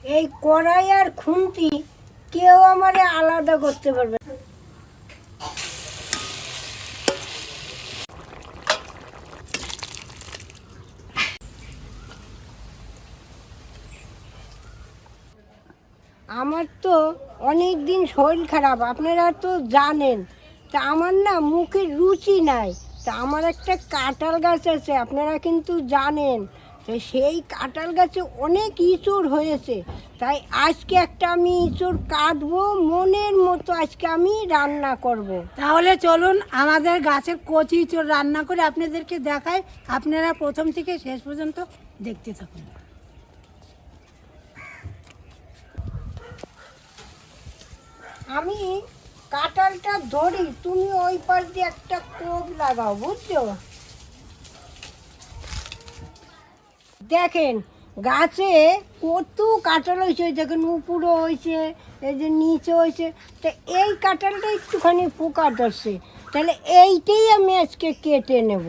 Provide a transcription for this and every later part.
এই কড়াই আর খুন্তি কেউ আমারে আলাদা করতে পারবে না। আমার তো অনেক দিন শরীর খারাপ, আপনারা তো জানেন। তা আমার না মুখের রুচি নাই। তা আমার একটা কাঁঠাল গাছ আছে, আপনারা কিন্তু জানেন। তো সেই কাঁঠাল গাছে অনেক ইঁচড় হয়েছে, তাই আজকে একটা আমি ইঁচড় কাটবো মনের মতো, আজকে আমি রান্না করব। তাহলে চলুন আমাদের গাছের কচি ইঁচড় রান্না করে আপনাদেরকে দেখাই। আপনারা প্রথম থেকে শেষ পর্যন্ত দেখতে থাকুন। আমি কাঁঠালটা ধরি, তুমি ওই পাশ দিয়ে একটা কোপ লাগাও, বুঝছো? দেখেন গাছে কত কাঁঠাল হয়েছে, দেখেন উপরে হয়েছে, এই যে নিচে হয়েছে। তো এই কাঁঠালটা একটুখানি পোকা ধরছে, তাহলে এইটাই আমি আজকে কেটে নেব।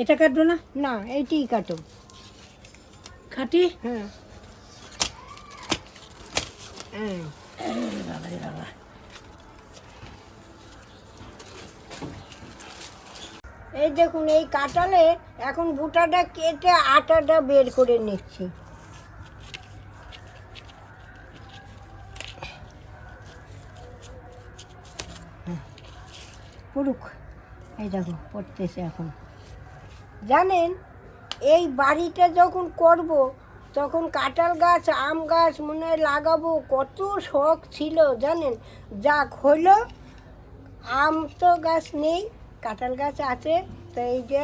এটা কাটবো না? না, এইটাই কাটো। খাটি? হ্যাঁ হ্যাঁ। বাবা রে বাবা। এই দেখুন, এই কাঁঠালের এখন বুটাটা কেটে আটাটা বের করে নিচ্ছি। পুরুক, এই দেখো পড়তেছে এখন। জানেন, এই বাড়িটা যখন করব তখন কাঁঠাল গাছ আম গাছ মনে হয় লাগাবো, কত শখ ছিল জানেন। যাক হইলো, আম তো গাছ নেই, কাঁঠাল গাছ আছে। তো এই যে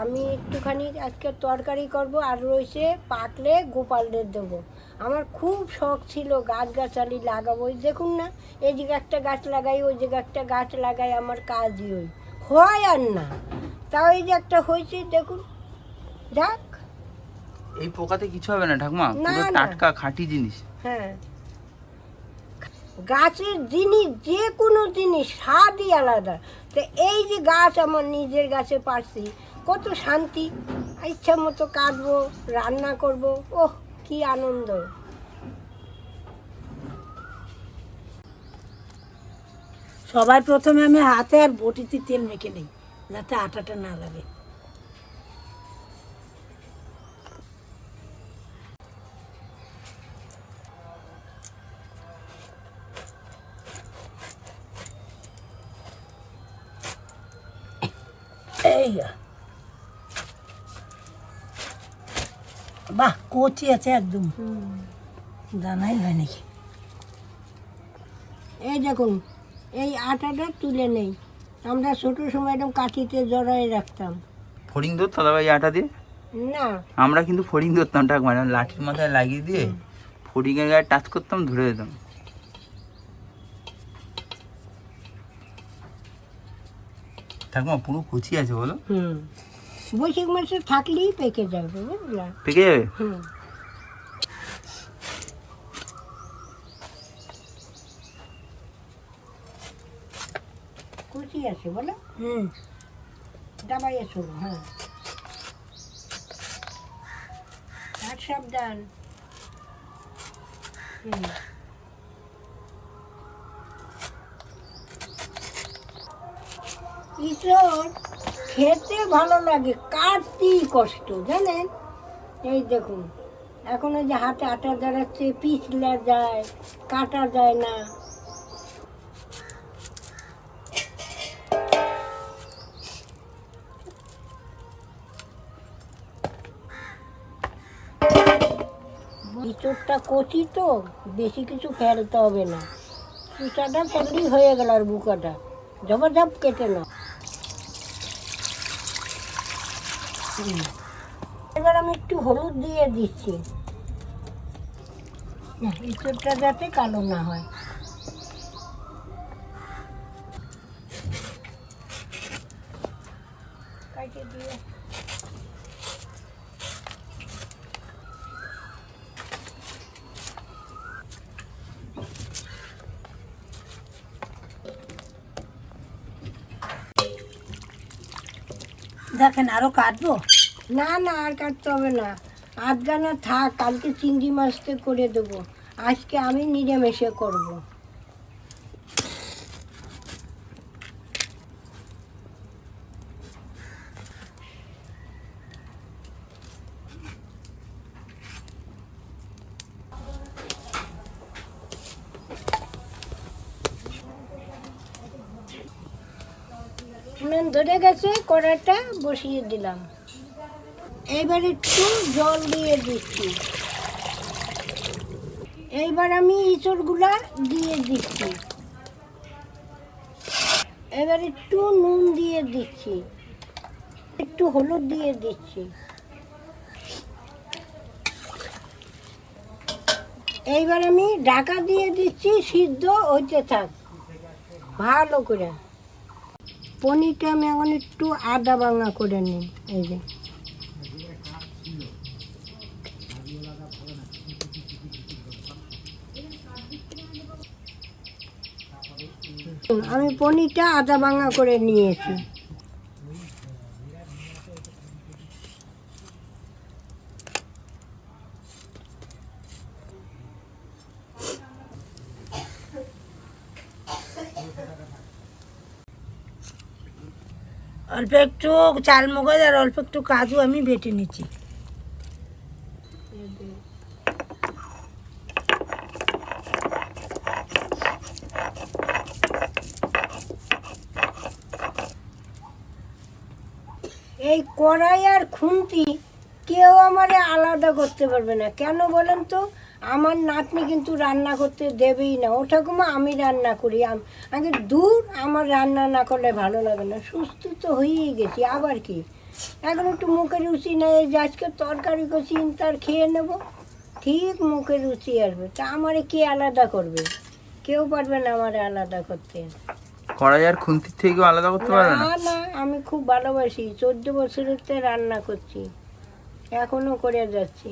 আমি একটুখানি আজকে তরকারি করব, আর রয়েছে পাকলে গোপালদের দেবো। আমার খুব শখ ছিল গাছগাছালি লাগাবো। ওই দেখুন না, এই জায়গায় একটা গাছ লাগাই, ওই জায়গায় একটা গাছ লাগাই, আমার কাজই ওই হয় আর না। তাও এই যে একটা হয়েছে দেখুন, যাক। এই পোকাতে কিছু হবে না ঠাকুমা, না, পুরো না। টাটকা খাঁটি জিনিস। হ্যাঁ, গাছের জিনিস যে কোনো জিনিস স্বাদই আলাদা। তো এই যে গাছ আমার নিজের গাছে পারছি, কত শান্তি। ইচ্ছা মতো কাটবো, রান্না করব, ওহ কি আনন্দ। সবার প্রথমে আমি হাতে আর বটিতে তেল মেখে নিই, যাতে আটাটা না লাগে। এই যা। বাহ, কচি আছে একদম, জানাই হয় নাকি। এই দেখুন, এই আটাটা তুলে নেই। আমরা ছোটো সময় একদম কাঠিতে জড়াই রাখতাম। ফড়িং ধরতো দাদা এই আটা দিয়ে? না, আমরা কিন্তু ফড়িং ধরতাম ঠাকুমা, লাঠির মাথায় লাগিয়ে দিয়ে ফড়িংয়ের গায়ে টাচ করতাম, ধরে যেতাম। ঠাকুমা পুরো কচি আছে বলো? বৈশাখ মাসে থাকলেই পেকে যাবে, বুঝলা? পেকে যাবে? হুম। কুচি আছে বলো? দাবাই আছো? হ্যাঁ, আর সাবধান। ইঁচড় খেতে ভালো লাগে, কাটতেই কষ্ট জানেন। এই দেখুন, এখন ওই যে হাতে আটা দাঁড়াচ্ছে, পিছলা যায়, কাটা যায় না। ইঁচড়টা কচি তো, বেশি কিছু ফেলতে হবে না, কুচাটা ফেললেই হয়ে গেল, আর বুকাটা জবরদস্ত কেটে নাও। এবার আমি একটু হলুদ দিয়ে দিচ্ছি, ইঁচড়টা যাতে কালো না হয়। কাটে দিয়ে দেখেন, আরো কাটবো? না না, আর কাটতে হবে না, আধগানা থাক, কালকে চিংড়ি মাছতে করে দেবো। আজকে আমি নিরামিষে করব। ধরে গেছে, কড়াটা বসিয়ে দিলাম। এইবার একটু জল দিয়ে দিচ্ছি। এইবার আমি ইঁচড়গুলা দিয়ে দিচ্ছি। এবার একটু নুন দিয়ে দিচ্ছি, একটু হলুদ দিয়ে দিচ্ছি। এইবার আমি ঢাকা দিয়ে দিচ্ছি, সিদ্ধ হইতে থাক ভালো করে। পনিরটা আমি এখন একটু আদা ভাঙা করে নিই। এই যে আমি পনিরটা আদা ভাঙা করে নিয়েছি। অল্প একটু চাল মগজ আর অল্প একটু কাজু আমি বেটে নিচ্ছি। এই কড়াই আর খুন্তি কেউ আমারে আলাদা করতে পারবে না। কেন বলেন তো? আমার নাতনি কিন্তু রান্না করতে দেবেই না। ও ঠাকুমা আমি রান্না করি। আগে দূর, আমার রান্না না করলে ভালো লাগে না। সুস্থ তো হয়েই গেছি, আবার কি? এখন একটু মুখে রুচি নেই, এই যে আজকে তরকারি করছি তার খেয়ে নেব, ঠিক মুখে রুচি আসবে। তা আমারে কে আলাদা করবে? কেউ পারবে না আমারে আলাদা করতে। কড়াই আর খুন্তির থেকে আলাদা করতে পারবে না? না না, আমি খুব ভালোবাসি। 14 বছরের রান্না করছি, এখনো করে যাচ্ছি।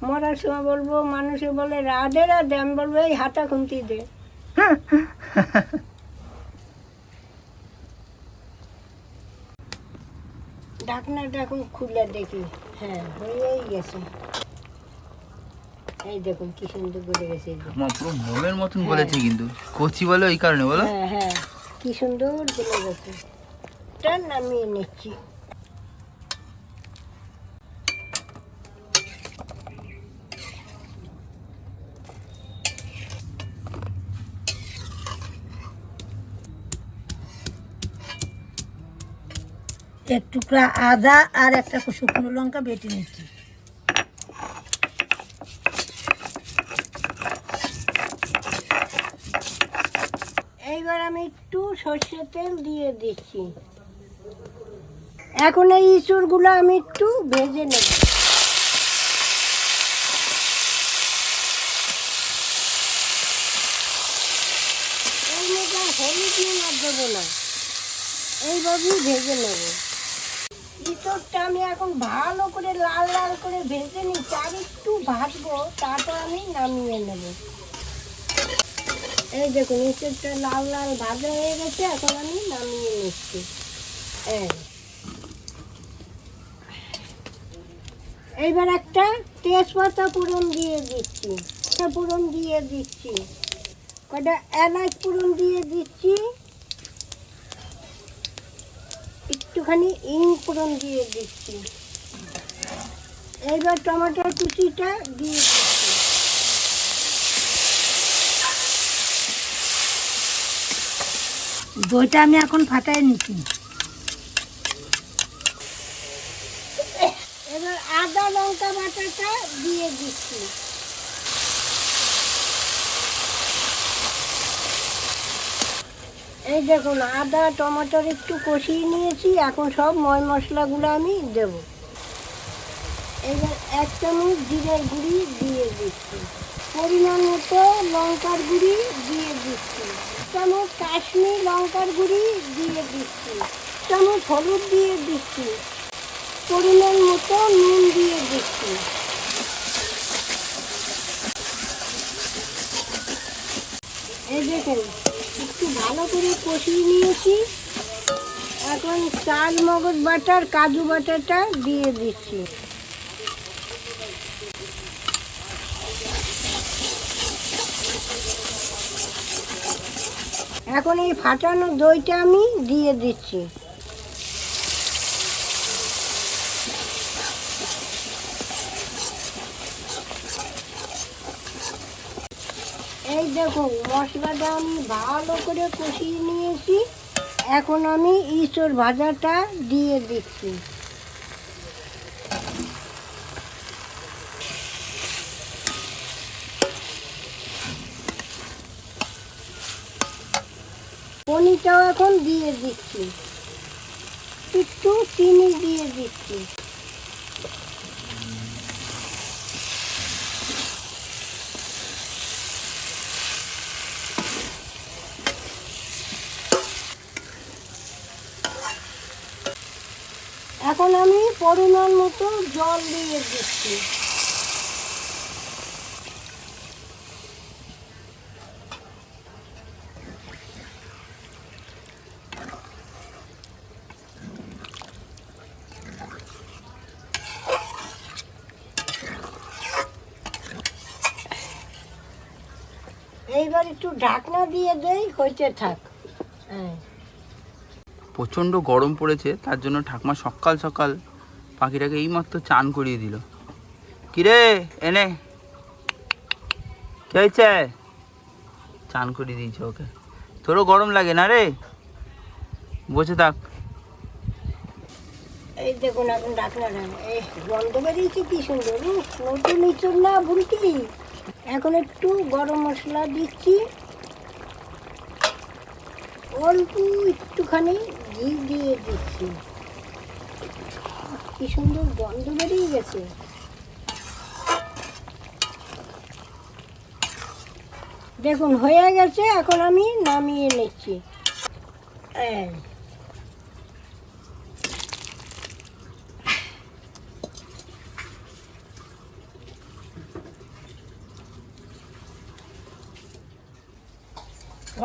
মরার সময় বলবো, মানুষে বলে রাধে রাধে, আমি বলবো এই হাতা খুন্তি দে। ঢাকনাটা এখন খুলে দেখি। হ্যাঁ, হয়েই গেছে। এই দেখুন কি সুন্দর করে গেছে। এই যে। আমার পুরো মোমের মতন বলেছে, কিন্তু কচি বলে ওই কারণে বলো। হ্যাঁ হ্যাঁ, কি সুন্দর গলে গেছে। এটা নামিয়ে নিচ্ছি। এক টুকরা আদা আর একটা শুকনো লঙ্কা বেটে নিচ্ছি। এইবার আমি একটু সর্ষের তেল দিয়ে দিচ্ছি। এখন এই ইঁচড়গুলো আমি একটু ভেজে নেব। এর মধ্যে হলুদ নুন আর দেবো না, এইভাবেই ভেজে নেব। ইঁচড়টা আমি এখন ভালো করে লাল লাল করে ভেজে নিচ্ছি। আর একটু ভাজবো, তারপর আমি নামিয়ে নেব। এই দেখুন ইঁচড়টা লাল লাল ভাজা হয়ে গেছে, এখন আমি নামিয়ে নিচ্ছি। এইবার একটা তেজপাতা ফোড়ন দিয়ে দিচ্ছি, ফোড়ন দিয়ে দিচ্ছি, কটা এলাচ ফোড়ন দিয়ে দিচ্ছি, একটুখানি ইং ফোড়ন দিয়ে দিচ্ছি। এইবার টমেটো কুচিটা দিয়ে দিচ্ছি। দইটা আমি এখন ফাটাই নিচ্ছি। এবার আদা লঙ্কা বাটাটা দিয়ে দিচ্ছি। এই দেখুন আদা টমেটোর একটু কষিয়ে নিয়েছি, এখন সব ময় মশলাগুলো আমি দেব। এবার 1 চামচ জিরের গুঁড়ি দিয়ে দিচ্ছি, পরিমাণ মতো লঙ্কার গুঁড়ি দিয়ে দিচ্ছি, 1 চামচ কাশ্মীর লঙ্কার গুঁড়ি দিয়ে দিচ্ছি, 1 চামচ হলুদ দিয়ে দিচ্ছি, পরিমাণ মতো নুন দিয়ে দিচ্ছি। এই দেখেন একটু ভালো করে কষিয়ে নিয়েছি। এখন চাল মগজ বাটার কাজু বাটাটা দিয়ে দিচ্ছি। এখন এই ফাটানো দইটা আমি দিয়ে দিচ্ছি। এই দেখুন মশলাটা আমি ভালো করে কষিয়ে নিয়েছি। এখন আমি ইঁচড় ভাজাটা দিয়ে দিচ্ছি। পনিরটাও এখন দিয়ে দিচ্ছি, একটু চিনি দিয়ে দিচ্ছি। এখন আমি পরিমাণ মতো জল দিয়ে দিচ্ছি। এইবার একটু ঢাকনা দিয়ে দেই, হইতে থাক। হ্যাঁ, প্রচণ্ড গরম পড়েছে, তার জন্য ঠাকমা সকাল সকাল পাখিটাকে এইমাত্র চান করিয়ে দিল। কিরে এনে কে হয়েছে? চান করিয়ে দিয়েছে ওকে। তোরও গরম লাগে না রে? বসে থাক। এই দেখুন এখন ঢাকনাটা, এই গন্ধ বেরিয়েছে কি সুন্দর। নতুন ইঁচড় না ভুলটি। এখন একটু গরম মশলা দিচ্ছি, অল্প একটুখানি ঘি দিয়ে দিচ্ছি। কি সুন্দর গন্ধ বেরিয়ে গেছে। দেখুন হয়ে গেছে, এখন আমি নামিয়ে নিচ্ছি।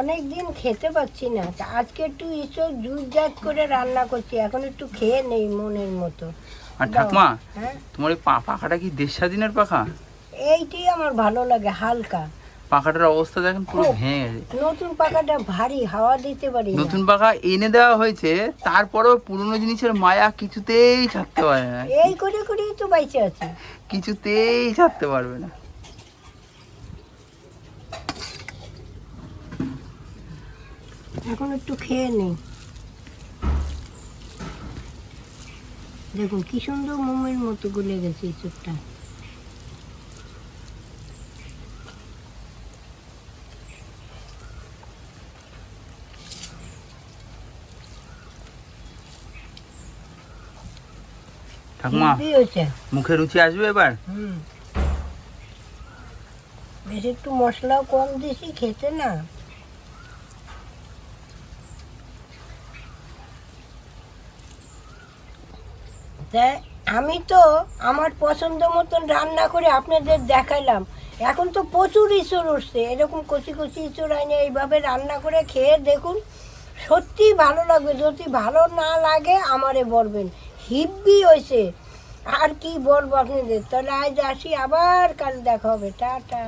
অনেক দিন খেতে পাচ্ছি না, তা আজকে একটু ইঁচড় জুটজাট করে রান্না করছি। এখন একটু খেয়ে নেই মনের মতো। আর ঠাকমা, হ্যাঁ, তোমার এই পাখাটা কি দেশ স্বাধীনের পাখা? এইটাই আমার ভালো লাগে, হালকা। পাখাটার অবস্থা দেখেন পুরো ভেঙে গেছে। নতুন পাখাটা ভারী, হাওয়া দিতে পারি না। নতুন পাখা এনে দেওয়া হয়েছে, তারপরেও পুরনো জিনিসের মায়া কিছুতেই ছাড়তে পারে না। এই করে করেই তো বাইচে আছে। কিছুতেই ছাড়তে পারবে না। এখন একটু খেয়ে নেই। দেখুন কি সুন্দর মোমের মতো গলে গেছে ইঁচড়টা। ঠাকুমা, হেব্বি হয়েছে। মুখে রুচি আসবে এবার? বেশ একটু মশলাও কম দিছি খেতে না। তাই আমি তো আমার পছন্দ মতন রান্না করে আপনাদের দেখাইলাম। এখন তো প্রচুর ইঁচড় উঠছে, এরকম কচি কচি ইঁচড় আইনে এইভাবে রান্না করে খেয়ে দেখুন, সত্যি ভালো লাগবে। যদি ভালো না লাগে আমারে বলবেন। হিব্বি হয়েছে, আর কি বলবো আপনাদের। তাহলে আজ আসি, আবার কাল দেখা হবে। টাটা।